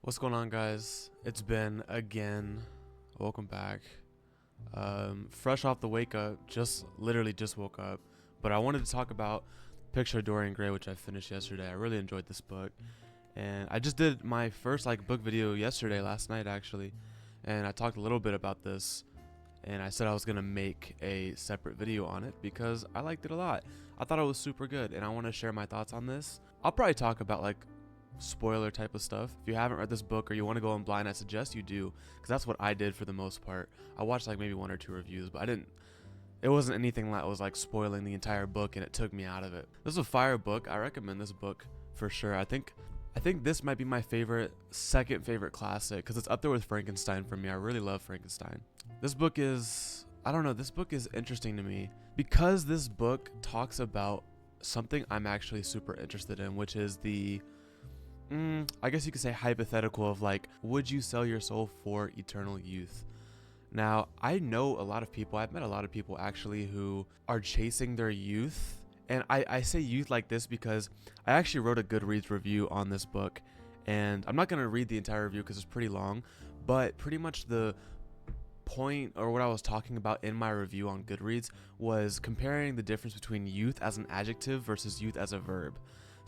What's going on, guys? It's Ben again. Welcome back. Fresh off the wake up, literally just woke up. But I wanted to talk about Picture of Dorian Gray, which I finished yesterday. I really enjoyed this book, and I just did my first book video last night actually, and I talked a little bit about this. And I said I was gonna make a separate video on it because I liked it a lot. I thought it was super good, and I want to share my thoughts on this. I'll probably talk about spoiler type of stuff. If you haven't read this book or you want to go in blind, I suggest you do, because that's what I did for the most part. I watched maybe one or two reviews, but it wasn't anything that was spoiling the entire book, and it took me out of it. This is a fire book. I recommend this book for sure. I think this might be my second favorite classic, because it's up there with Frankenstein for me. I really love Frankenstein. This book is, I don't know, this book is interesting to me because this book talks about something I'm actually super interested in, which is the I guess you could say hypothetical of would you sell your soul for eternal youth? Now, I know a lot of people, I've met a lot of people actually who are chasing their youth. And I say youth like this because I actually wrote a Goodreads review on this book. And I'm not going to read the entire review because it's pretty long. But pretty much the point, or what I was talking about in my review on Goodreads, was comparing the difference between youth as an adjective versus youth as a verb.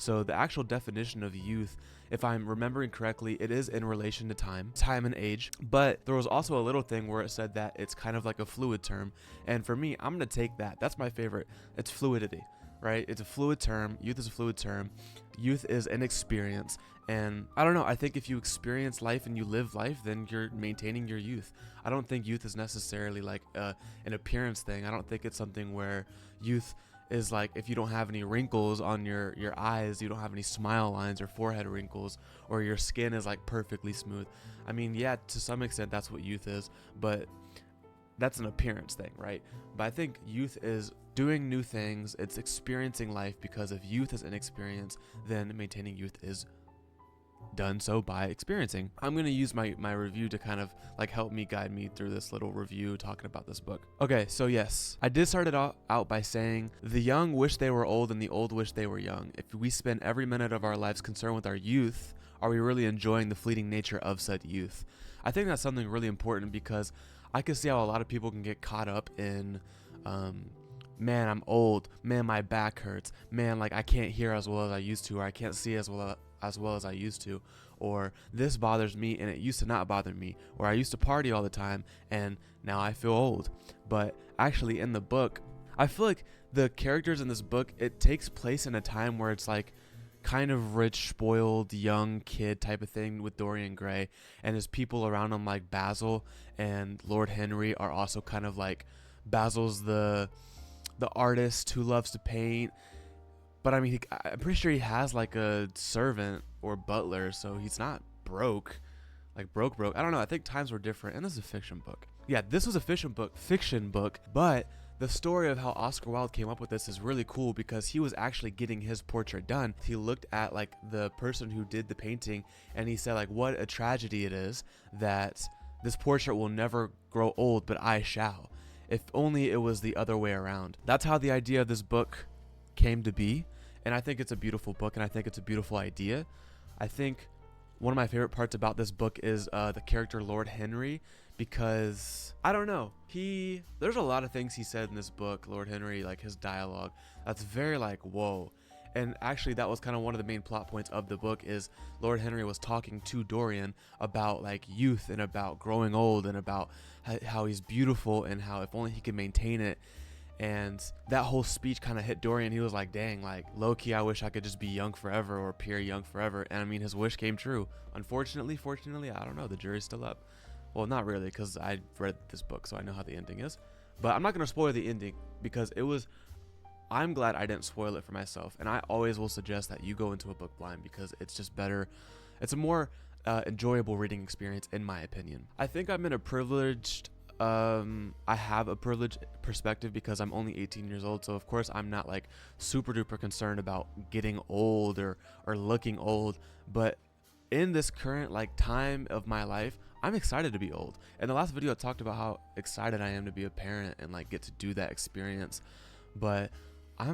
So the actual definition of youth, if I'm remembering correctly, it is in relation to time and age. But there was also a little thing where it said that it's kind of like a fluid term. And for me, I'm going to take that. That's my favorite. It's fluidity, right? It's a fluid term. Youth is a fluid term. Youth is an experience. And I don't know, I think if you experience life and you live life, then you're maintaining your youth. I don't think youth is necessarily an appearance thing. I don't think it's something where youth is if you don't have any wrinkles on your eyes, you don't have any smile lines or forehead wrinkles, or your skin is perfectly smooth. I mean, yeah, to some extent that's what youth is, but that's an appearance thing, right? But I think youth is doing new things. It's experiencing life, because if youth is an experience, then maintaining youth is done so by experiencing. I'm going to use my review to kind of help me guide me through this little review talking about this book. Okay, so yes, I did start it out by saying the young wish they were old and the old wish they were young. If we spend every minute of our lives concerned with our youth, are we really enjoying the fleeting nature of said youth? I think that's something really important, because I can see how a lot of people can get caught up in man, I'm old, man, my back hurts, man, I can't hear as well as I used to, or I can't see as well as I used to, or this bothers me and it used to not bother me, or I used to party all the time and now I feel old. But actually in the book, I feel like the characters in this book, it takes place in a time where it's kind of rich, spoiled, young kid type of thing with Dorian Gray, and his people around him Basil and Lord Henry are also kind of Basil's the artist who loves to paint. But I mean, I'm pretty sure he has a servant or butler, so he's not broke. Broke. I don't know. I think times were different. And this is a fiction book. Yeah, this was a fiction book. But the story of how Oscar Wilde came up with this is really cool, because he was actually getting his portrait done. He looked at the person who did the painting, and he said what a tragedy it is that this portrait will never grow old, but I shall. If only it was the other way around. That's how the idea of this book came to be, and I think it's a beautiful book, and I think it's a beautiful idea. I think one of my favorite parts about this book is the character Lord Henry, because I don't know, there's a lot of things he said in this book, Lord Henry, his dialogue, that's very whoa. And actually that was kind of one of the main plot points of the book, is Lord Henry was talking to Dorian about youth and about growing old and about how he's beautiful and how if only he could maintain it. And that whole speech kind of hit Dorian. He was dang, low-key, I wish I could just be young forever or appear young forever. And I mean, his wish came true. Unfortunately, fortunately, I don't know. The jury's still up. Well, not really, because I read this book, so I know how the ending is. But I'm not going to spoil the ending, because I'm glad I didn't spoil it for myself. And I always will suggest that you go into a book blind, because it's just better. It's a more enjoyable reading experience, in my opinion. I think I'm in a privileged I have a privileged perspective, because I'm only 18 years old, so of course I'm not super duper concerned about getting old or looking old. But in this current time of my life, I'm excited to be old. In the last video I talked about how excited I am to be a parent and get to do that experience. But I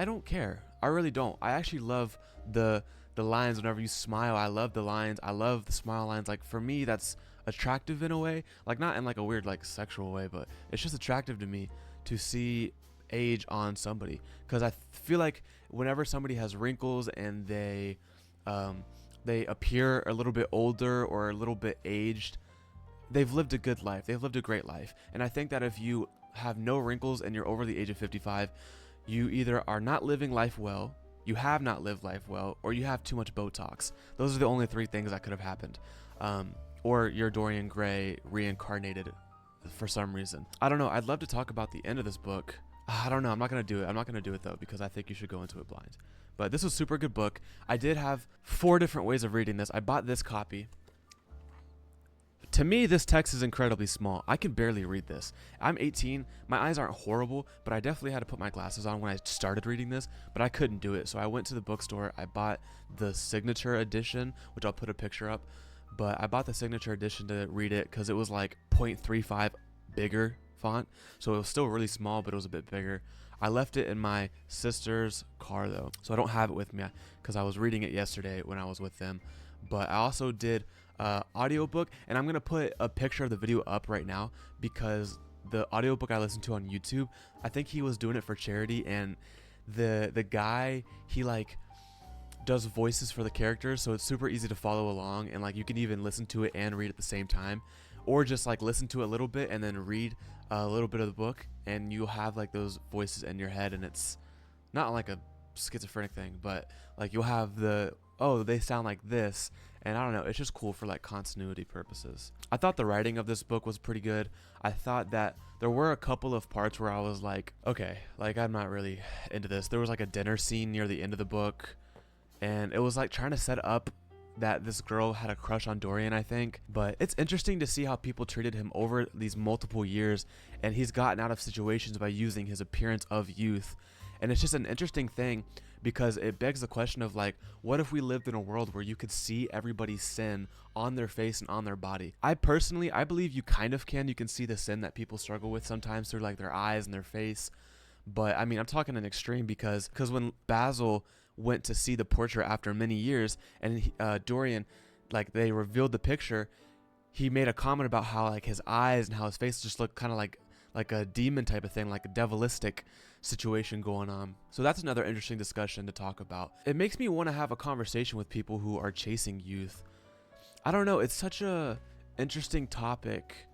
don't care. I really don't. I actually love the the lines whenever you smile. I love the lines. I love the smile lines. Like for me, that's attractive in a way, like not in like a weird like sexual way, but it's just attractive to me to see age on somebody, because I feel like whenever somebody has wrinkles and they appear a little bit older or a little bit aged, they've lived a good life. They've lived a great life. And I think that if you have no wrinkles and you're over the age of 55, you either are not living life well, you have not lived life well, or you have too much Botox. Those are the only three things that could have happened. Or you're Dorian Gray reincarnated for some reason. I don't know. I'd love to talk about the end of this book. I don't know. I'm not going to do it. I'm not going to do it though, because I think you should go into it blind. But this was a super good book. I did have 4 different ways of reading this. I bought this copy. To me, this text is incredibly small. I can barely read this. I'm 18. My eyes aren't horrible, but I definitely had to put my glasses on when I started reading this, but I couldn't do it. So I went to the bookstore. I bought the signature edition, which I'll put a picture up, but I bought the signature edition to read it because it was like 0.35 bigger font. So it was still really small, but it was a bit bigger. I left it in my sister's car though, so I don't have it with me because I was reading it yesterday when I was with them. But I also did audiobook, and I'm gonna put a picture of the video up right now because the audiobook I listened to on YouTube, I think he was doing it for charity, and the guy, he like does voices for the characters, so it's super easy to follow along, and like you can even listen to it and read at the same time, or just like listen to it a little bit and then read a little bit of the book, and you'll have like those voices in your head, and it's not like a schizophrenic thing, but like you'll have they sound like this. And I don't know, it's just cool for like continuity purposes. I thought the writing of this book was pretty good. I thought that there were a couple of parts where I was like, okay, like I'm not really into this. There was like a dinner scene near the end of the book, and it was like trying to set up that this girl had a crush on Dorian, I think. But it's interesting to see how people treated him over these multiple years, and he's gotten out of situations by using his appearance of youth. And it's just an interesting thing, because it begs the question of like, what if we lived in a world where you could see everybody's sin on their face and on their body? I believe you kind of can. You can see the sin that people struggle with sometimes through like their eyes and their face. But I mean, I'm talking an extreme because when Basil went to see the portrait after many years, and Dorian, like they revealed the picture, he made a comment about how like his eyes and how his face just looked kind of like a demon type of thing, like a devilistic situation going on. So that's another interesting discussion to talk about. It makes me want to have a conversation with people who are chasing youth. I don't know, it's such a interesting topic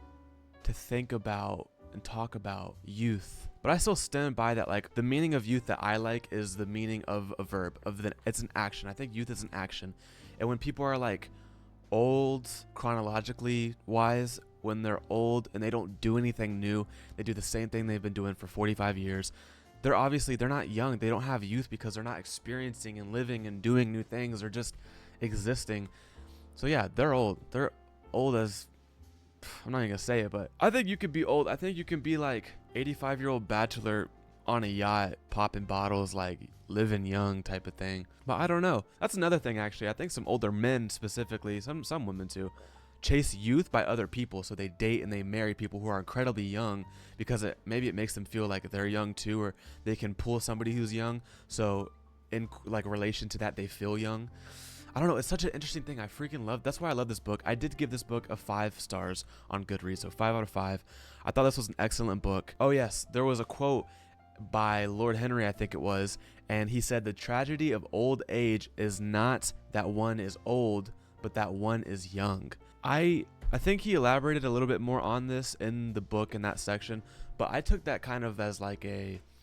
to think about and talk about, youth. But I still stand by that, like the meaning of youth that I like is the meaning of a verb, it's an action. I think youth is an action. And when people are like old chronologically wise, when they're old and they don't do anything new, they do the same thing they've been doing for 45 years, they're not young. They don't have youth because they're not experiencing and living and doing new things. They're just existing. So yeah, they're old. They're old as, I'm not even gonna say it, but I think you could be old. I think you can be like 85-year-old bachelor on a yacht popping bottles, like living young type of thing. But I don't know. That's another thing actually. I think some older men specifically, some women too, chase youth by other people. So they date and they marry people who are incredibly young because maybe it makes them feel like they're young too, or they can pull somebody who's young. So in like relation to that, they feel young. I don't know. It's such an interesting thing. I freaking love. That's why I love this book. I did give this book a 5 stars on Goodreads, so 5 out of 5. I thought this was an excellent book. Oh yes, there was a quote by Lord Henry, I think it was, and he said the tragedy of old age is not that one is old, but that one is young. I think he elaborated a little bit more on this in the book in that section, but I took that kind of as like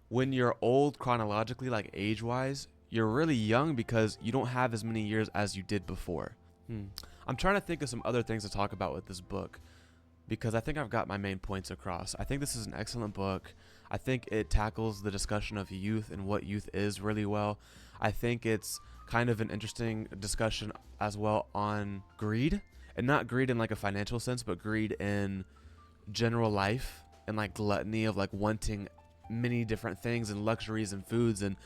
when you're old chronologically, like age-wise, you're really young because you don't have as many years as you did before. I'm trying to think of some other things to talk about with this book, because I think I've got my main points across. I think this is an excellent book. I think it tackles the discussion of youth and what youth is really well. I think it's kind of an interesting discussion as well on greed, and not greed in like a financial sense, but greed in general life and like gluttony of like wanting many different things and luxuries and foods and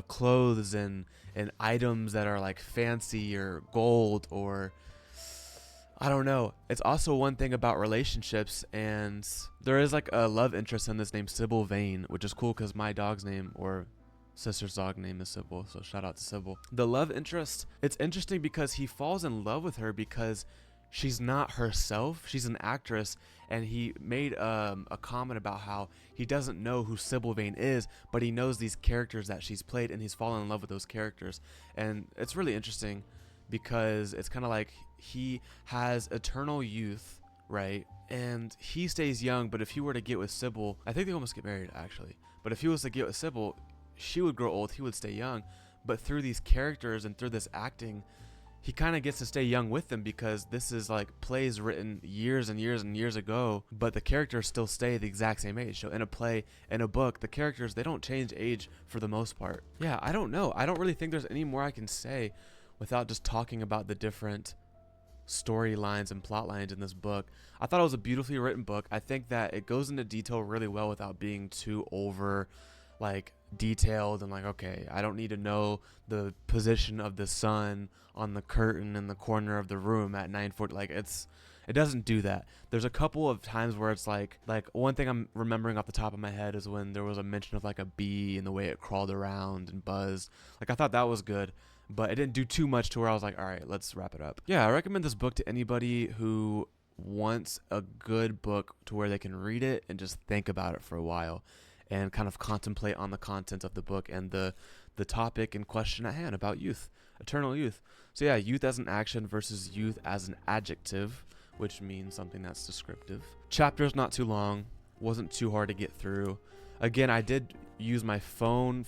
clothes and items that are like fancy or gold, or I don't know. It's also one thing about relationships, and there is like a love interest in this named Sybil Vane, which is cool because my dog's name, or sister's dog name is Sybil, so shout out to Sybil. The love interest, it's interesting because he falls in love with her because she's not herself. She's an actress, and he made a comment about how he doesn't know who Sybil Vane is, but he knows these characters that she's played, and he's fallen in love with those characters. And it's really interesting because it's kind of like he has eternal youth, right? And he stays young, but if he were to get with Sybil, I think they almost get married actually. But if he was to get with Sybil, she would grow old, he would stay young. But through these characters and through this acting, he kind of gets to stay young with them because this is like plays written years and years and years ago, but the characters still stay the exact same age. So in a play, in a book, the characters, they don't change age for the most part. Yeah, I don't know. I don't really think there's any more I can say without just talking about the different storylines and plot lines in this book. I thought it was a beautifully written book. I think that it goes into detail really well without being too over like detailed and like, okay, I don't need to know the position of the sun on the curtain in the corner of the room at 9:40. Like it doesn't do that. There's a couple of times where it's like one thing I'm remembering off the top of my head is when there was a mention of like a bee and the way it crawled around and buzzed. Like I thought that was good, but it didn't do too much to where I was like, all right, let's wrap it up. Yeah, I recommend this book to anybody who wants a good book to where they can read it and just think about it for a while and kind of contemplate on the content of the book and the topic and question at hand about youth, eternal youth. So yeah, youth as an action versus youth as an adjective, which means something that's descriptive. Chapter's not too long, wasn't too hard to get through. Again, I did use my phone,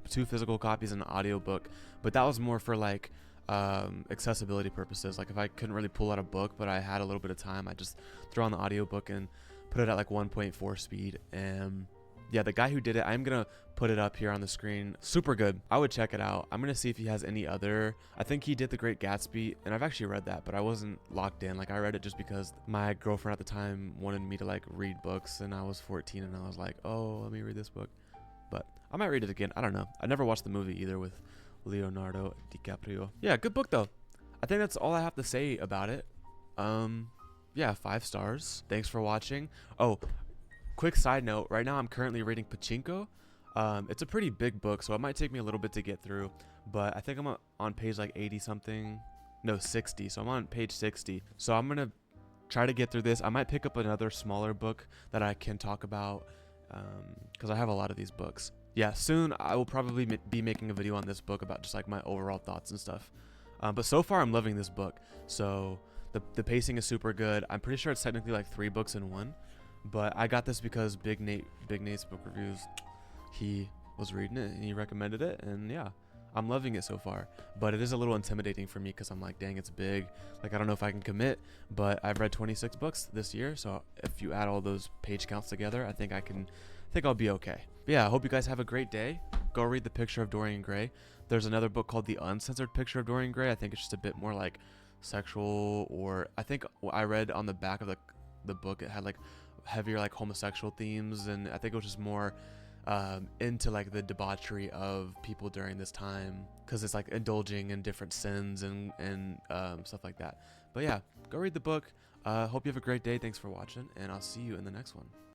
two physical copies and an audiobook, but that was more for like accessibility purposes. Like if I couldn't really pull out a book, but I had a little bit of time, I just throw on the audiobook and put it at like 1.4 speed. And yeah, the guy who did it, I'm gonna put it up here on the screen. Super good. I would check it out. I'm gonna see if he has any other. I think he did The Great Gatsby, and I've actually read that, but I wasn't locked in. Like I read it just because my girlfriend at the time wanted me to like read books, and I was 14, and I was like, oh, let me read this book. But I might read it again. I don't know. I never watched the movie either with Leonardo DiCaprio. Yeah, good book though. I think that's all I have to say about it. Yeah, 5 stars. Thanks for watching. Oh, quick side note, right now I'm currently reading Pachinko. It's a pretty big book, so it might take me a little bit to get through, but I think I'm on page like 80 something. No, 60. So I'm on page 60. So I'm gonna try to get through this. I might pick up another smaller book that I can talk about because I have a lot of these books. Yeah, soon I will probably be making a video on this book about just like my overall thoughts and stuff. But so far I'm loving this book. So the pacing is super good. I'm pretty sure it's technically like 3 books in one. But I got this because Big Nate's Book Reviews, he was reading it and he recommended it, and yeah, I'm loving it so far. But it is a little intimidating for me because I'm like, dang, it's big. Like I don't know if I can commit, but I've read 26 books this year, so if you add all those page counts together, I think I'll be okay. But yeah, I hope you guys have a great day. Go read The Picture of Dorian Gray. There's another book called The Uncensored Picture of Dorian Gray. I think it's just a bit more like sexual, or I think I read on the back of the book it had like heavier like homosexual themes, and I think it was just more into like the debauchery of people during this time because it's like indulging in different sins and stuff like that. But yeah, go read the book. Hope you have a great day. Thanks for watching, and I'll see you in the next one.